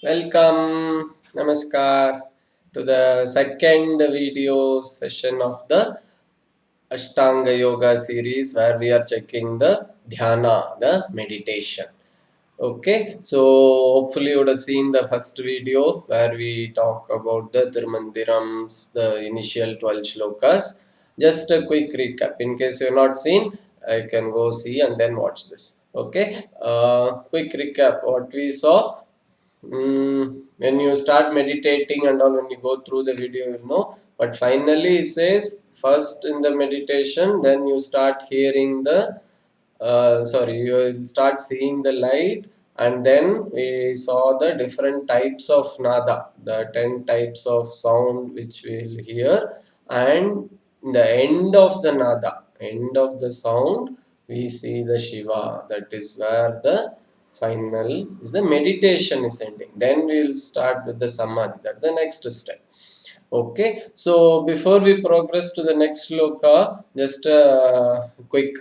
Welcome, Namaskar to the second video session of the Ashtanga Yoga series where we are checking the Dhyana, the meditation. Okay, so hopefully you would have seen the first video where we talk about the thirumandirams, the initial 12 shlokas. Just a quick recap. In case you have not seen, I can go see and then watch this. Okay, quick recap. What we saw. When you start meditating and all, when you go through the video, you'll know. But finally, it says first in the meditation, then you start hearing the you will start seeing the light, and then we saw the different types of nada, the 10 types of sound which we will hear, and in the end of the nada, end of the sound, we see the shiva. That is where the final is the meditation is ending. Then we will start with the samadhi. That's the next step. Okay, so before we progress to the next sloka, just a quick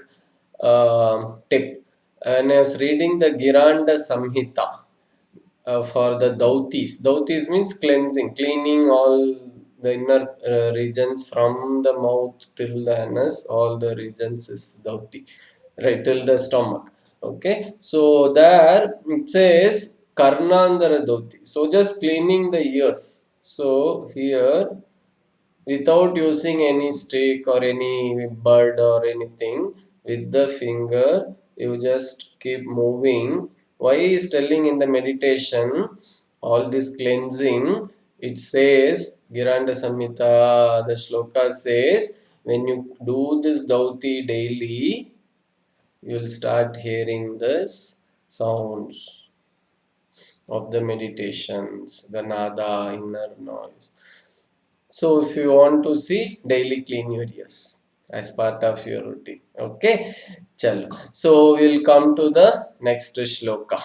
tip. And I was reading the Giranda Samhita for the Dautis means cleansing, cleaning all the inner regions from the mouth till the anus. All the regions is Dauti, right, till the stomach. Okay, so there it says Karnandara Dauti. So just cleaning the ears. So here, without using any stick or any bird or anything, with the finger you just keep moving. Why is telling in the meditation all this cleansing? It says Giranda Samhita, the shloka says, when you do this dauti daily, you will start hearing this sounds of the meditations, the nada, inner noise. So if you want to see, daily clean your ears as part of your routine. Okay, chalo. So we'll come to the next shloka.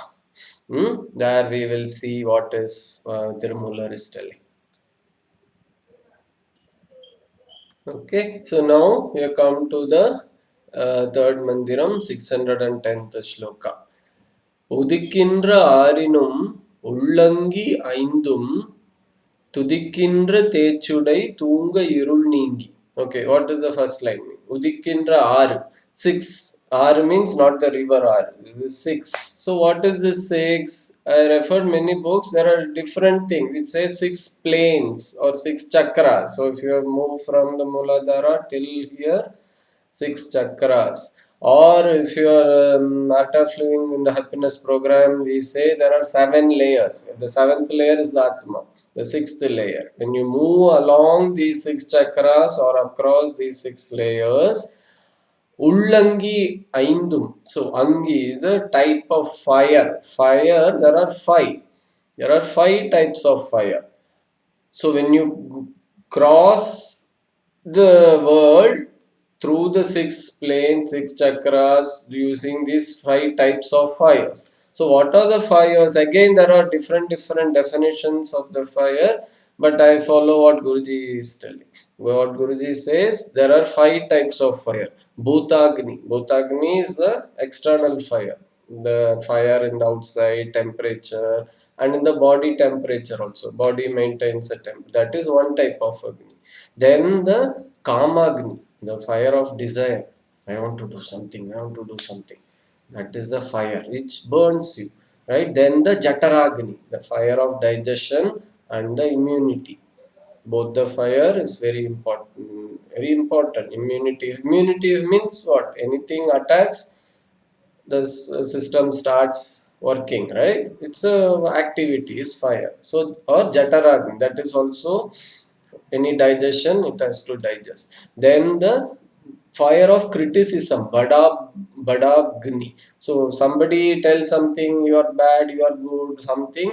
There we will see what is Thirumoolar is telling. Okay, so now we come to the third mandiram, 610th shloka. உதிக்கின்ற ஆறினும் உள்ளங்கி ஐந்தும் துதிக்கின்ற தேச்சுடை தூங்க இருள் நீங்கி. Okay, what is the first line? Udikindra R. 6. R means not the river R. This is 6. So what is this 6? I referred many books. There are different things. It says 6 planes or 6 chakras. So if you have moved from the Muladhara till here, 6 chakras. Or if you are art of living in the happiness program, we say there are 7 layers. The 7th layer is the Atma, the 6th layer. When you move along these 6 chakras or across these 6 layers, Ullangi Aindum. So Angi is a type of fire. Fire, there are 5. There are 5 types of fire. So when you cross the world through the 6 planes, 6 chakras, using these 5 types of fires. So what are the fires? Again, there are different definitions of the fire, but I follow what Guruji is telling. What Guruji says, there are 5 types of fire. Bhutagni. Bhutagni is the external fire, the fire in the outside temperature, and in the body temperature also. Body maintains a temp. That is one type of agni. Then the Kamagni, the fire of desire. I want to do something, I want to do something. That is the fire which burns you, right? Then the Jataragni, the fire of digestion and the immunity. Both the fire is very important, very important. Immunity means what? Anything attacks, the system starts working, right? It's a activity, is fire. So, or Jataragni, that is also any digestion, it has to digest. Then the fire of criticism, badagni. So somebody tells something, you are bad, you are good, something,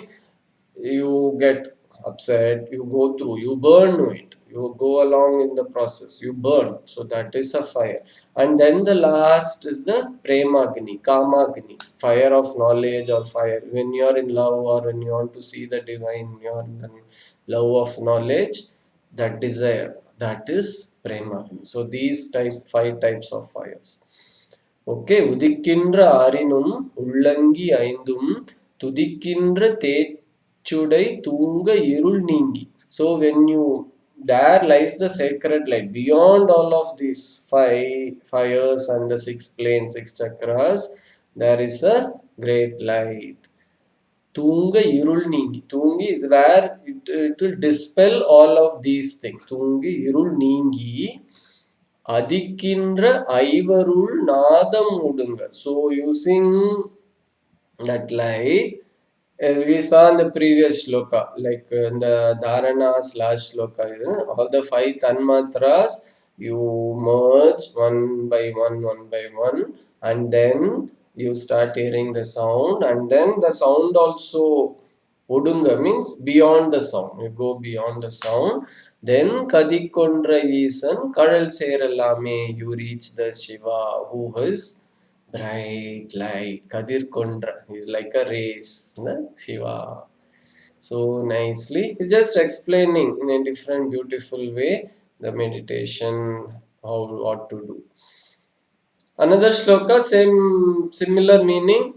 you get upset, you go through, you burn it, you go along in the process, you burn. So that is a fire. And then the last is the premagni, kamagni, fire of knowledge or fire. When you are in love or when you want to see the divine, you are in the love of knowledge, that desire, that is premagni. So these 5 types of fires. Okay, உதிக்கின்ற ஆறினும் உள்ளங்கி ஐந்தும் துதிக்கின்ற Chudai Tunga Irul Ningi. So when you there lies the sacred light. Beyond all of these five fires and the six planes, six chakras, there is a great light. Tunga Irul Ningi. Tungi is where it will dispel all of these things. Tungi Irul Ningi. Adikindra Aivarul Nadam Udunga. So using that light, as we saw in the previous shloka, like in the dharana slash shloka, all the five tanmatras you merge one by one, and then you start hearing the sound, and then the sound also Udunga means beyond the sound. You go beyond the sound. Then Kadikondra Isan Kadal Seralame, you reach the Shiva who is bright light. Kadir Kondra is like a race, Shiva. So nicely. It's just explaining in a different beautiful way the meditation, how what to do. Another shloka, similar meaning.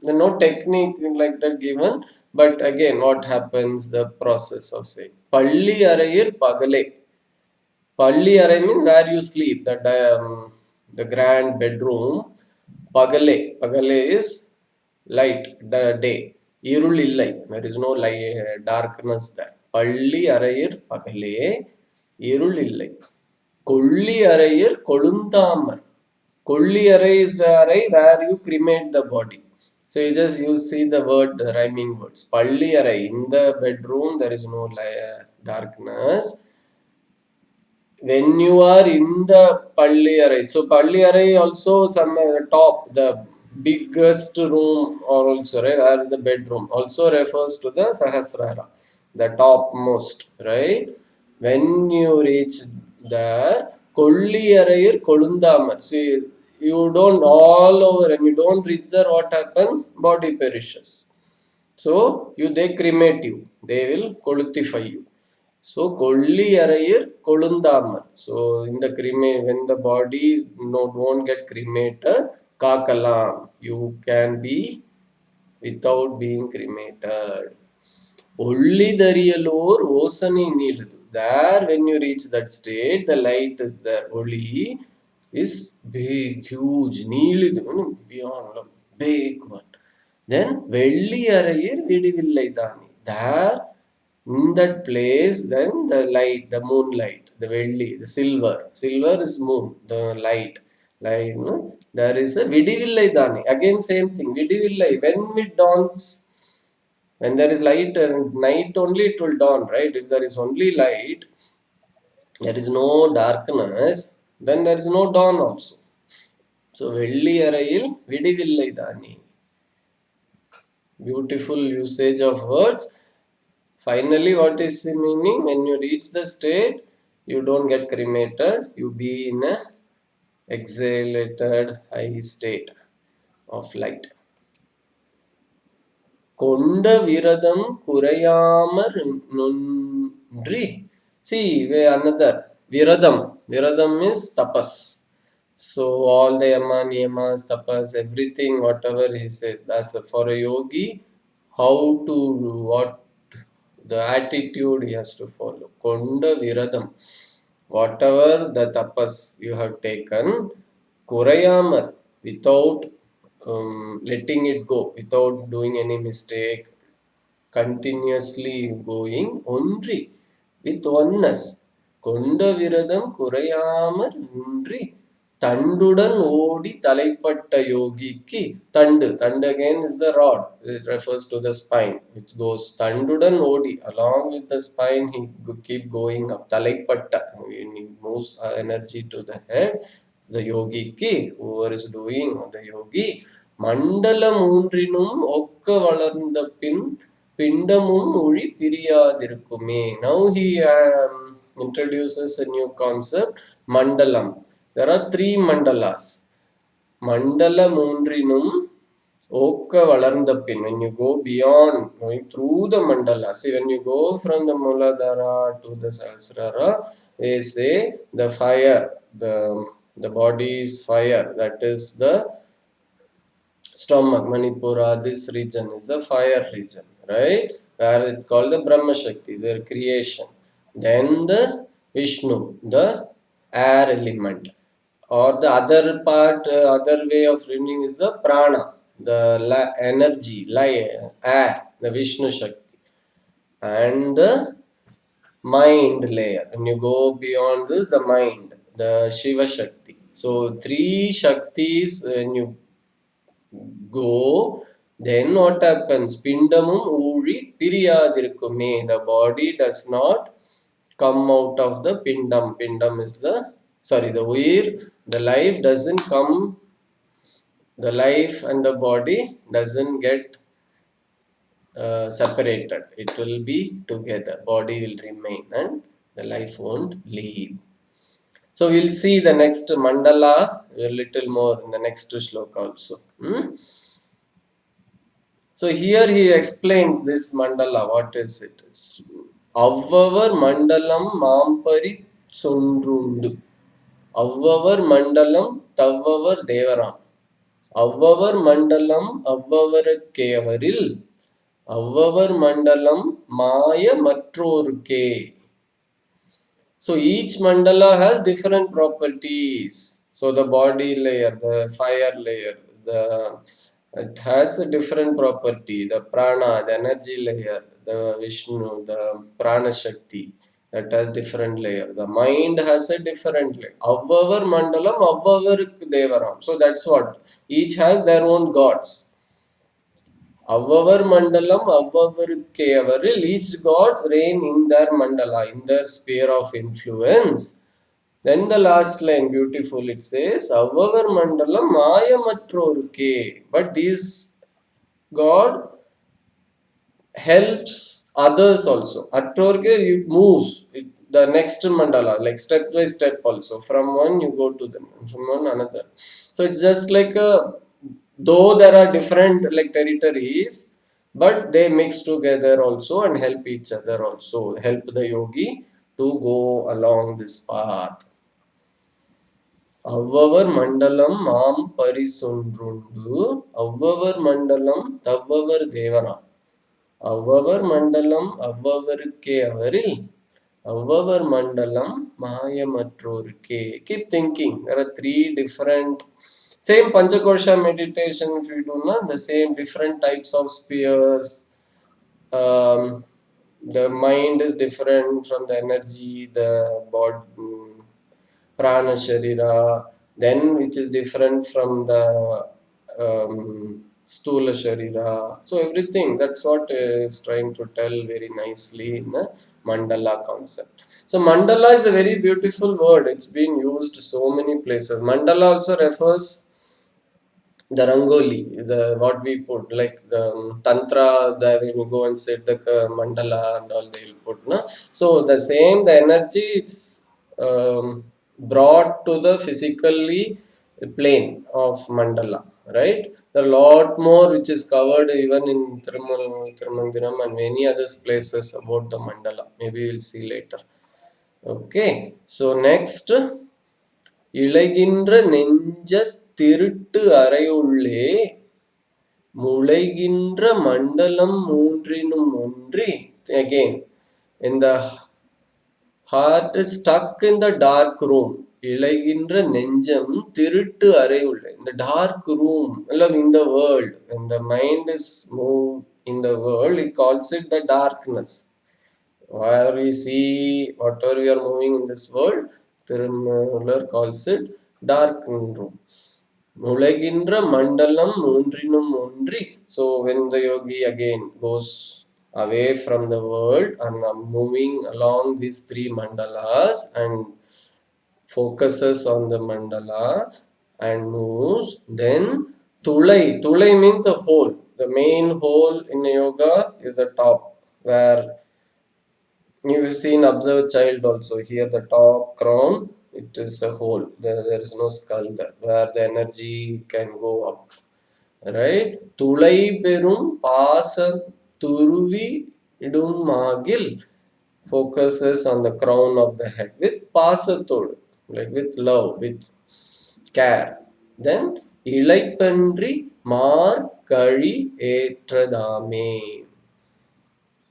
No technique like that given, but again, what happens? The process of saying. Palli arayir pagale. Palli aray means where you sleep. The grand bedroom. Pagale. Pagale is light, the day. Irul illai. There is no light, darkness there. Palli arayir pagale. Irul illai. Kolli arayir kolundamar. Kolli array is the array where you cremate the body. So you see the word, the rhyming words. Palli array. In the bedroom there is no darkness. When you are in the Palli array, so Palli array also some top, the biggest room or also right, or the bedroom also refers to the Sahasrara, the topmost, right? When you reach there, Kolli arayir Kolundamar. See, you don't all over and you don't reach there, what happens? Body perishes. So they cremate you, they will kolutify you. So Kolli Arayir Kolundamar. So in the when the body won't get cremated, Kakalam. You can be without being cremated. Ollidariyalor Osani Niladu. There, when you reach that state, the light is there. Oli is big, huge. Nilidu, beyond, big one. Then Velli Arayir Vidivillaidani. There, in that place, then the light, the moonlight, the Velli, the silver. Silver is moon, the light. Light, no? There is a Vidivillaidani. Again, same thing. Vidivillai. When it dawns, when there is light and night only it will dawn, right? If there is only light, there is no darkness, then there is no dawn also. So, Velli Arayil Vidivillaidani. Beautiful usage of words. Finally, what is the meaning? When you reach the state, you don't get cremated, you be in a exhalated high state of light. Konda viradam kurayamar nundri. See, another viradam. Viradam is tapas. So all the yama, niyamas, tapas, everything, whatever he says, that's for a yogi. How to what the attitude he has to follow. Konda viradam. Whatever the tapas you have taken, kurayamar, without letting it go, without doing any mistake, continuously going only with oneness. Konda viradam kurayamar undri tandudan odi தலைப்பட்ட யோகிக்கு tandu. Tandu again is the rod. It refers to the spine. It goes tandudan odi. Along with the spine, he keep going up. தலைப்பட்ட. He moves energy to the head. The yogi ki, whoever is doing the yogi, mandala மூன்றினும் ஒக்க வளர்ந்த பின் பிண்டமும் ஒளி பிரியாதிருக்குமே. Now he introduces a new concept, mandalam. There are three mandalas. Mandala மூன்றினும் ஒக்க வளர்ந்த பின். When you go beyond, going through the mandala, see when you go from the Muladhara to the Sahasrara, they say the fire, the body is fire. That is the stomach, Manipura, this region is the fire region, right? Where it called the Brahma Shakti, their creation. Then the Vishnu, the air element. Or the other part, other way of reading is the prana, the energy, air, the Vishnu Shakti. And the mind layer. When you go beyond this, the mind, the Shiva Shakti. So three Shaktis, when you go, then what happens? Pindamum uri piriyadirkume. The body does not come out of the pindam. Pindam is the, sorry, the uir, the life doesn't come, the life and the body doesn't get separated. It will be together. Body will remain and the life won't leave. So we'll see the next mandala a little more in the next shloka also. So here he explained this mandala. What is it? It's Avvavar mandalam mampari sondrundu. Avvavar mandalam tavvavar devaram. Avvavar mandalam avvavarakkevaril. Avvavar mandalam maya matrorke. So each mandala has different properties. So the body layer, the fire layer, it has a different property. The prana, the energy layer, the Vishnu, the prana shakti, that has different layer. The mind has a different layer. Avvavar mandalam, avvavar devaram. So that's what. Each has their own gods. Avvavar mandalam, avvavarukkeyavaril, each gods reign in their mandala, in their sphere of influence. Then the last line, beautiful, it says, Avvavar mandalam mayamatroruke. But these God helps others also. Atrorke, it moves. The next mandala, like step by step also. From one you go to the from one another. So it's just like though there are different like territories, but they mix together also and help each other also. Help the yogi to go along this path. Avvavar mandalam maam parisondrundu, avvavar mandalam tavvavar devara. Avvavar mandalam avvavarukke avaril, avvavar mandalam mayamatrorke. Keep thinking. There are three different, same Panchakosha meditation if you do not, the same different types of spheres. The mind is different from the energy, the body, prana sharira, then which is different from the stula sharira. So everything, that's what is trying to tell very nicely in the mandala concept. So mandala is a very beautiful word. It's been used so many places. Mandala also refers the rangoli, the what we put, like the tantra, the when you go and set the mandala and all they will put, no? So the same, the energy, it's brought to the physically plane of mandala, right? There are a lot more which is covered even in Thirumandiram and many other places about the mandala. Maybe we'll see later. Okay, so next, இளைகின்ற நெஞ்சத் திருட்டு அறையுள்ளே முளைகின்ற மண்டலம் மூன்றினும் ஒன்றி. Again, in the heart is stuck in the dark room. இளைகின்ற நெஞ்சம் திருட்டு அறை உள்ள, in the dark room, in the world, when the mind is moved in the world, it calls it the darkness. Where we see whatever we are moving in this world, Thirumoolar calls it dark room. Mulaginra mandalam mundrinum mundri. So when the yogi again goes away from the world and moving along these three mandalas and focuses on the mandala and moves, then tulai means the hole. The main hole in yoga is the top, where you've seen observe child also. Here the top crown, it is a hole. There is no skull there, where the energy can go up. Right? Tulai perum pasa turuvi idum magil focuses on the crown of the head with pasatod, like with love, with care. Then ilaipandri mar kari etradame.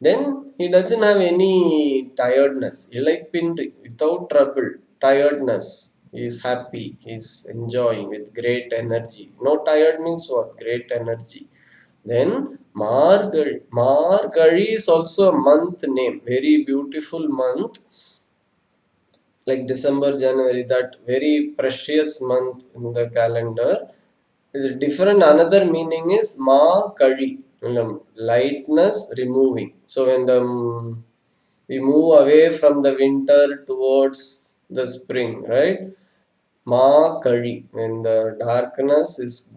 then he doesn't have any tiredness. Ilaipindri, without trouble, tiredness. He is happy, he is enjoying with great energy. No tired means what? Great energy. Then Margazhi is also a month name, very beautiful month, like December, January, that very precious month in the calendar. Different another meaning is Ma Kali, lightness, removing. So when we move away from the winter towards the spring, right? Ma Kali, when the darkness is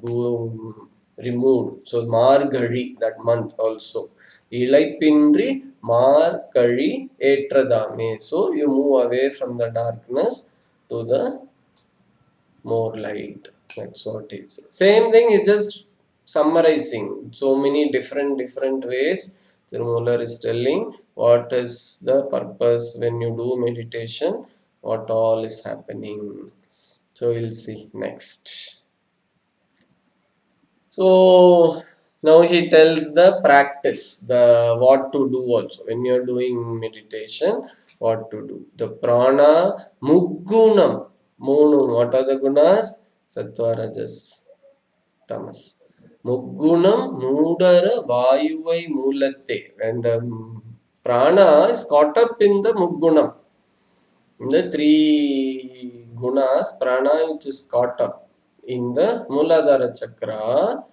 removed. So Margazhi, that month also. Ilaipindri Margazhi Etradame. So you move away from the darkness to the more light. That's what it says. Same thing is just summarizing so many different ways. Thirumoolar is telling what is the purpose when you do meditation, what all is happening. So we'll see next. So now he tells the practice, the what to do also when you're doing meditation, what to do. The prana muggunam, moonu. What are the gunas? Sattva, rajas, tamas. Muggunam moodara vayuvai moolatte. When the prana is caught up in the muggunam, in the three gunas, prana which is caught up in the Mooladhara chakra,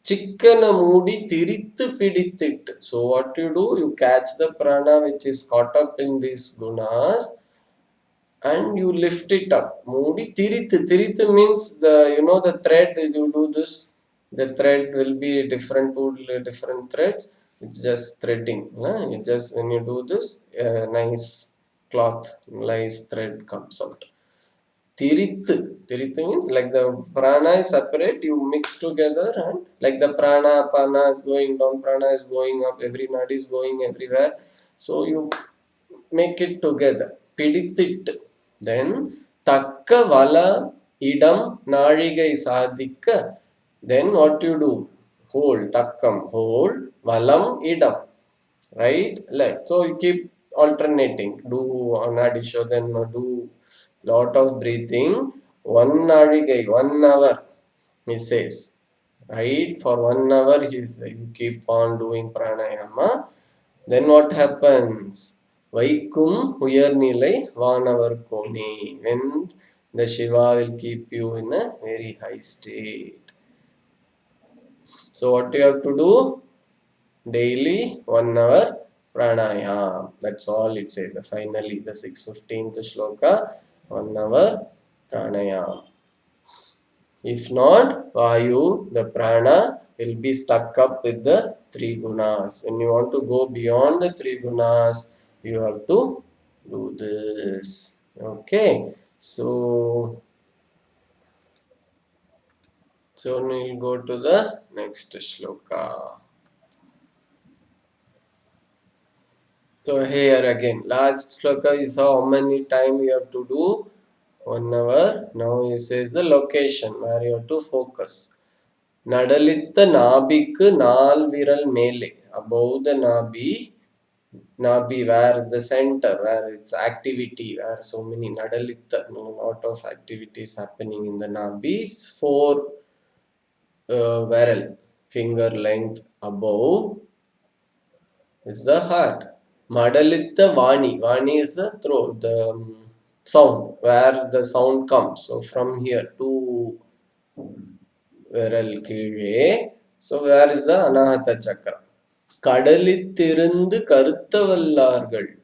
chikkana moodi tirittu piditittu. So what you do, you catch the prana which is caught up in these gunas and you lift it up. Moodi tirittu. Tirittu means the thread. You do this, the thread will be different two different threads. It's just threading. It just when you do this, nice cloth, nice thread comes out. Tirithu. Tirithu means like the prana is separate, you mix together, and like the prana, apana is going down, prana is going up, every nadi is going everywhere. So you make it together. Pidithit. Then takka vala idam naligai sadhikka. Then what you do? Hold, takkam, hold, valam, idam. Right, left. So you keep alternating. Do anadisho, then do lot of breathing. 1 hour, he says. Right, for 1 hour you keep on doing pranayama. Then what happens? Vaikum uyarnilai vanavar kone. When the Shiva will keep you in a very high state. So what you have to do? Daily 1 hour pranayam. That's all it says. Finally, the 615th shloka, 1 hour pranayam. If not, Vayu, the prana, will be stuck up with the three gunas. When you want to go beyond the three gunas, you have to do this. Okay. So we'll go to the next shloka. So here again, last shloka is how many time you have to do? 1 hour. Now he says the location where you have to focus. Nadalitta nabikku nalviral mele. Above the nabi where is the center, where it's activity, where so many nadalitta, lot of activities happening in the nabi. 4 viral finger length above is the heart. Madalitta Vani. Vani is the throat, the sound, where the sound comes. So from here to viral kizhe. So where is the Anahata chakra? Kadalittirundu karuttavallargal.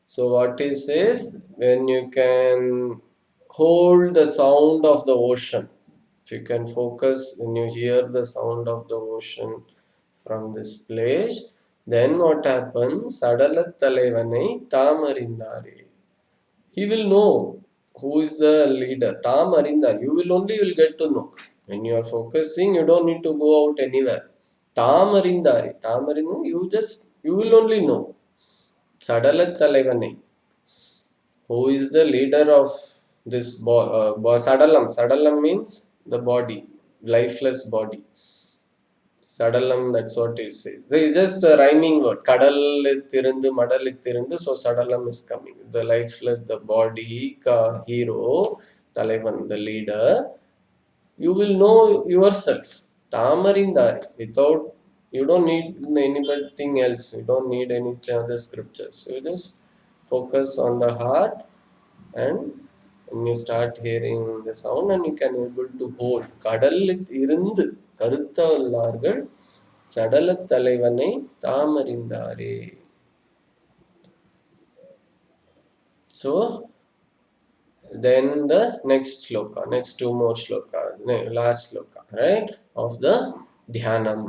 So what he says, when you can hold the sound of the ocean, if you can focus when you hear the sound of the ocean from this place, then what happens? Sadalattalaivanai taamarindare. He will know who is the leader. Taamarindar. You will only will get to know. When you are focusing, you don't need to go out anywhere. Taamarindare. Taamarindare, you will only know. Sadalattalaivanai. Who is the leader of this Sadalam? Sadalam means the body, lifeless body. Sadalam, that's what it says. It's just a rhyming word. Kadal tirundu, madal tirundu. So Sadalam is coming. The lifeless, the body, hero, Talevan, the leader. You will know yourself. Tamarindari. Without, you don't need anything else. You don't need any other scriptures. You just focus on the heart, and when you start hearing the sound, and you can able to hold. கடலில் இருந்து கருத்த வல்லார்கள் சடலத் தலைவனை தாமறிந்தாரே. So then the next shloka, next two more shloka, last shloka, right, of the Dhyanam.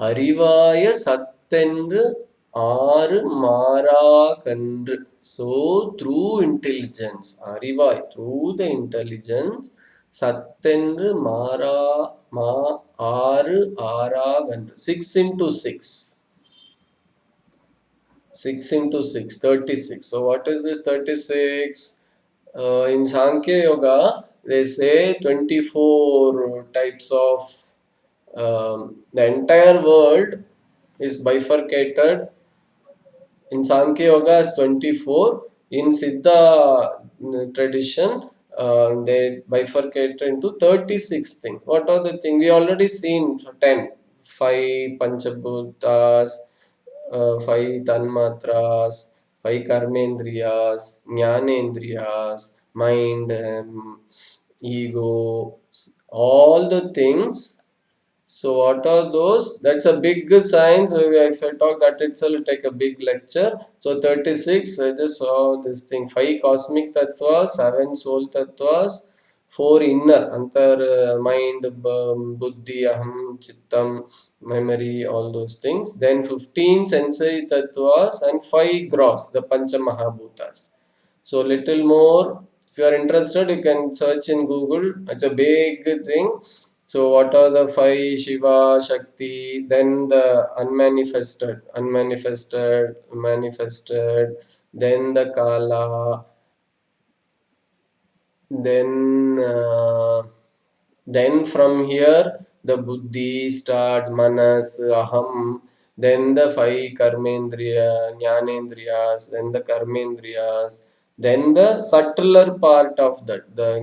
அறிவாய சத்தென்று ஆறு மாறாகன்று. So through intelligence, அறிவாய், through the intelligence, சத்தென்று மாறா மா ஆறு ஆறாகன்று. 6 into 6. 6 into 6, 36. So what is this 36? In Sankhya Yoga, they say 24 types of, the entire world is bifurcated in Sankhya Yoga as 24. In Siddha tradition, they bifurcate into 36 things. What are the things? We already seen 10. 5 Panchabhutas, 5 Tanmatras, 5 Karmendriyas, Jnanendriyas, mind, ego, all the things. So what are those? That's a big science. If I talk that itself, will take a big lecture. So 36, I just saw this thing. 5 cosmic tattvas, 7 soul tattvas, 4 inner, antar, mind, buddhi, aham, chittam, memory, all those things. Then 15 sensory tattvas and 5 gross, the pancha mahabhutas. So little more. If you are interested, you can search in Google. It's a big thing. So what are the 5? Shiva, Shakti, then the manifested, then the Kala, then from here the buddhi start, manas, aham, then the 5 karmendriya, jnanendriyas, then the karmendriyas, then the subtler part of that, the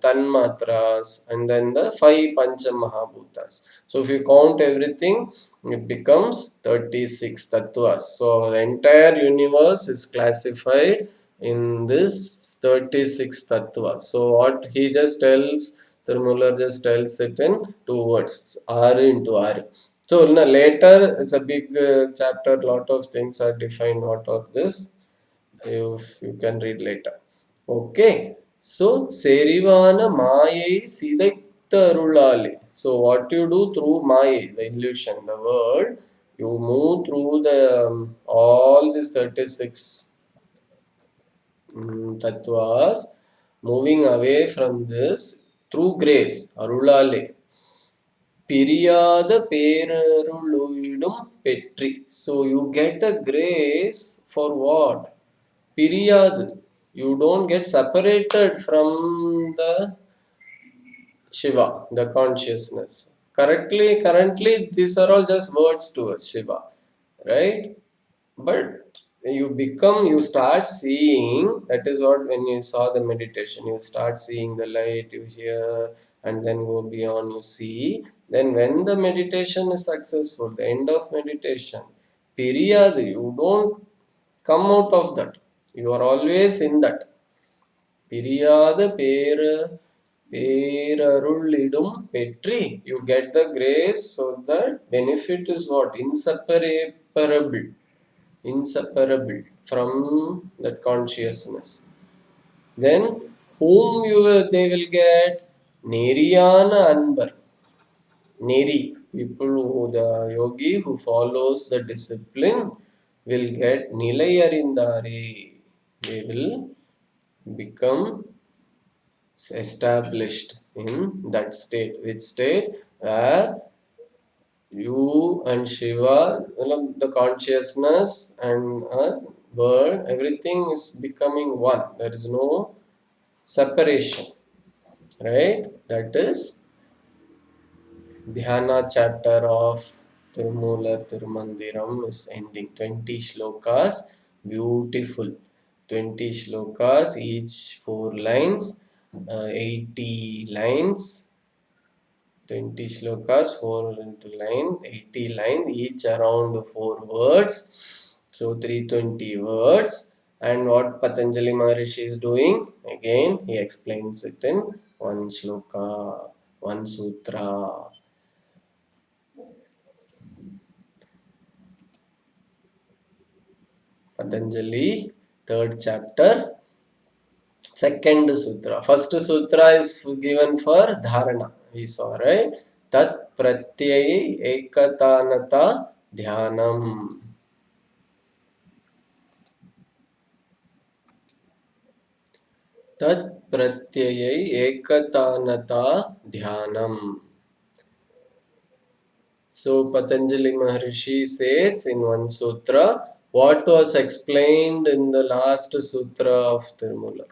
tanmatras, and then the 5 pancha mahabhutas. So if you count everything, it becomes 36 tattvas. So the entire universe is classified in this 36 tattvas. So what he just tells, Thirumoolar just tells it in 2 words, R into R. So later it's a big chapter, lot of things are defined. What are this? You can read later. Okay. So Serivana Mayai Sidaittarulali. So what you do through Maya, the illusion, the world, you move through the all these 36 tattvas, moving away from this through grace, Arulale. Piriyada Peraruluidum Petri. So you get a grace for what? Piriyad. You don't get separated from the Shiva, the consciousness. Currently, these are all just words to us, Shiva, right? But you start seeing, that is what when you saw the meditation, you start seeing the light, you hear, and then go beyond, you see. Then when the meditation is successful, the end of meditation, period, you don't come out of that. You are always in that. Piriyada Perarulidum Petri. You get the grace, so that benefit is what? Inseparable from that consciousness. Then whom they will get? Neriyana Anbar. Neri, people who the yogi who follows the discipline will get Nilayarindari. They will become established in that state. Which state? Where you and Shiva, the consciousness and us, world, everything is becoming one. There is no separation, right? That is Dhyana chapter of Thirumoolar Thirumandiram is ending. 20 shlokas, beautiful. 20 shlokas, each 4 lines, 80 lines. 20 shlokas, 4 into line, 80 lines, each around 4 words. So 320 words. And what Patanjali Maharishi is doing? Again, he explains it in one shloka, one sutra. Patanjali, third chapter, second sutra. First sutra is given for dharana. We saw, right? Tat pratyayi ekatanata dhyanam. Tat pratyayai ekatanata dhyanam. So Patanjali Maharishi says in one sutra what was explained in the last sutra of Thirumoolar.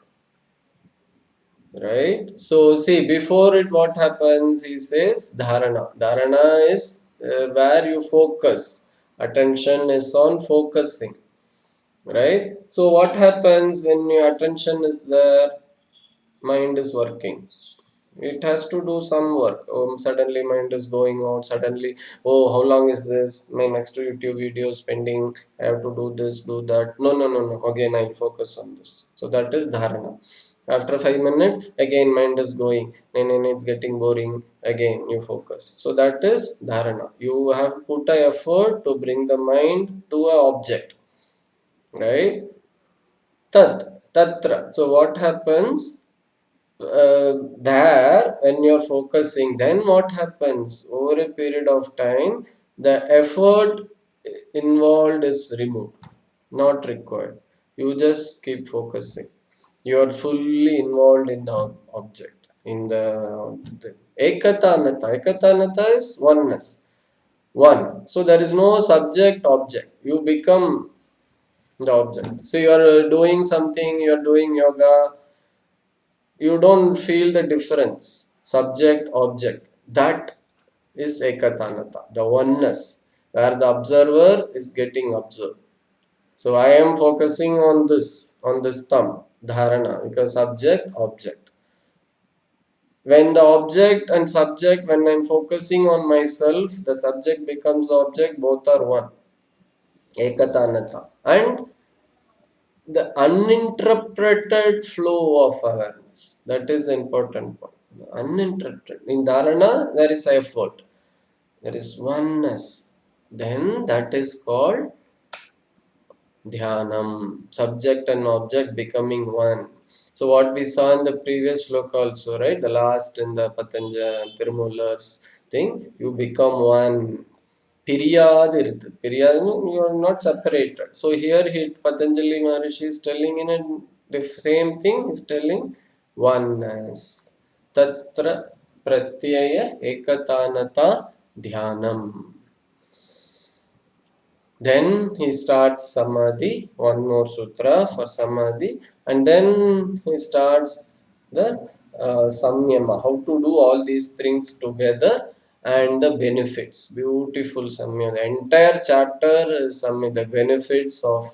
Right? So see, before it what happens, he says dharana. Dharana is where you focus. Attention is on focusing. Right? So what happens when your attention is there? Mind is working. It has to do some work. Suddenly mind is going out. Suddenly, oh, how long is this? My next YouTube video is pending. I have to do this, do that. No, no, no, no. Again, I'll focus on this. So that is dharana. After 5 minutes, again mind is going. And it's getting boring. Again, you focus. So that is dharana. You have put a effort to bring the mind to a object. Right? Tat, tatra. So what happens? There when you're focusing, then what happens over a period of time, the effort involved is removed, not required. You just keep focusing. You are fully involved in the object, in the ekatanata is oneness, one. So there is no subject object, you become the object. So you are doing something, you are doing yoga, you don't feel the difference subject object. That is ekatanata, the oneness, where the observer is getting observed. So I am focusing on this thumb, dharana, because subject object. When the object and subject, when I'm focusing on myself, the subject becomes the object, both are one, ekatanata. And the uninterpreted flow of awareness, that is the important point. Uninterpreted in dharana, there is effort, there is oneness, then that is called dhyanam, subject and object becoming one. So what we saw in the previous sloka also, right, the last in the Patanjali Thirumoolar's thing, you become one. Piriyad iruthu. Piriyad, you are not separated. So here Patanjali Maharishi is telling in a same thing, is telling oneness. Tatra pratyaya ekatanata dhyanam. Then he starts samadhi, one more sutra for samadhi, and then he starts the samyama, how to do all these things together and the benefits. Beautiful samyama. The entire chapter is the benefits of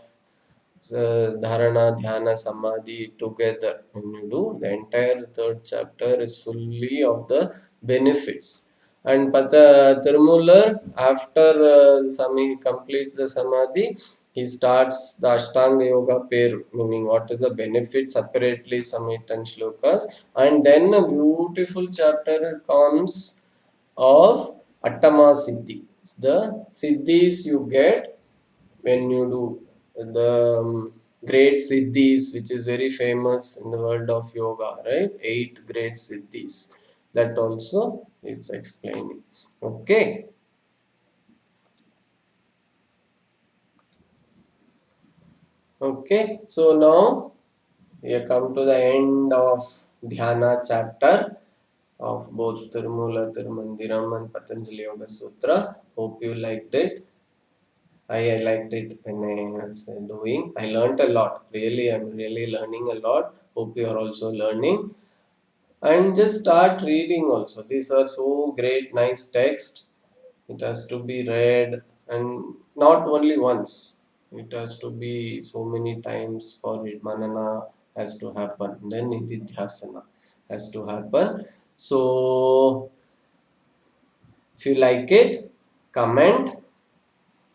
dharana, dhyana, samadhi together. When you do, the entire third chapter is fully of the benefits. And Thirumoolar, after he completes the samadhi, he starts the Ashtanga Yoga pair, meaning what is the benefit separately, some 10 shlokas. And then a beautiful chapter comes of Attama Siddhi. The Siddhis you get when you do the great siddhis, which is very famous in the world of yoga, right? 8 great siddhis. That also is explaining. Okay. Okay. So now we have come to the end of Dhyana chapter of both Thirumoolar Thirumandiram and Patanjali Yoga Sutra. Hope you liked it. I liked it when I was doing. I learned a lot. Really, I'm really learning a lot. Hope you are also learning. and just start reading also. These are so great, nice text. It has to be read, and not only once. It has to be so many times for it. Manana has to happen. Then Nididhyasana has to happen. So if you like it, comment.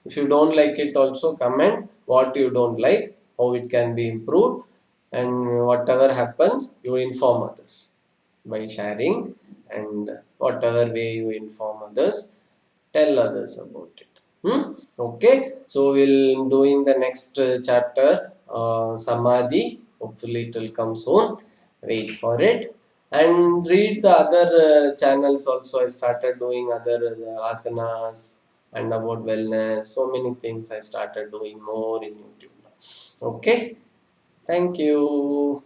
If you don't like it, also comment what you don't like, how it can be improved, and whatever happens, you inform others by sharing, and whatever way you inform others, tell others about it. Okay, so we'll doing the next chapter, Samadhi. Hopefully, it will come soon. Wait for it and read the other channels also. I started doing other asanas and about wellness. So many things I started doing more in YouTube. Okay, thank you.